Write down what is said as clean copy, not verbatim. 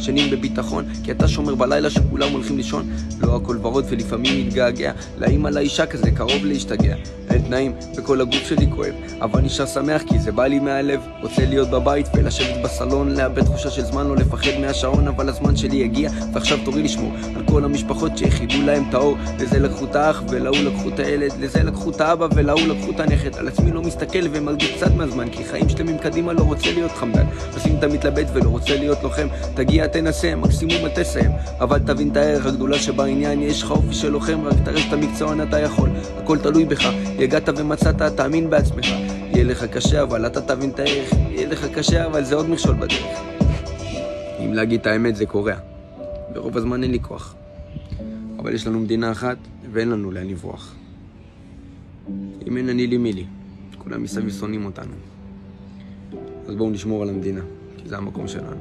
ישנים בביטחון, כי אתה שומר בלילה שכולם הולכים לישון. לא הכל ורוד ולפעמים מתגעגע לאמא לאישה כזה קרוב להשתגע. אין תנאים וכל הגוף שלי כואב, אבל נשאר שמח כי זה בא לי מהלב. רוצה להיות בבית ולשבת בסלון, לאבד תחושה של זמן, לא לפחד מהשעון, אבל הזמן שלי הגיע ועכשיו תורי לשמור על כל המשפחות שהחיבו להם את האור. לזה לקחו את האח ולהוא לקחו את הילד, לזה לקחו את האבא ולהוא לקחו את הנכד. על עצמי לא מסתכל ומרגיש קצת מהזמן, כי חיים שלמים קדימה לא רוצה להיות חמדן. אז אם אתה מתלבט ולא רוצה להיות לוחם, תגיע תנסה, מקסימום אתה תסיים, אבל תבין את הערך הגדולה שבעניין. יש לך אופי של לוחם, רק תראה שאתה מקצוען אתה יכול, הכל תלוי בך. הגעת ומצאת, תאמין בעצמך. יהיה לך קשה אבל אתה תבין את הערך, יהיה לך קשה אבל זה עוד מכשול בדרך. אם להגיד את האמת זה קורה, ברוב הזמן אין לי כוח, אבל יש לנו מדינה אחת ואין לנו לאן לברוח. אם אין אני לי מי לי, כולם מסביב שונאים אותנו, אז בואו נשמור על המדינה, כי זה המקום שלנו.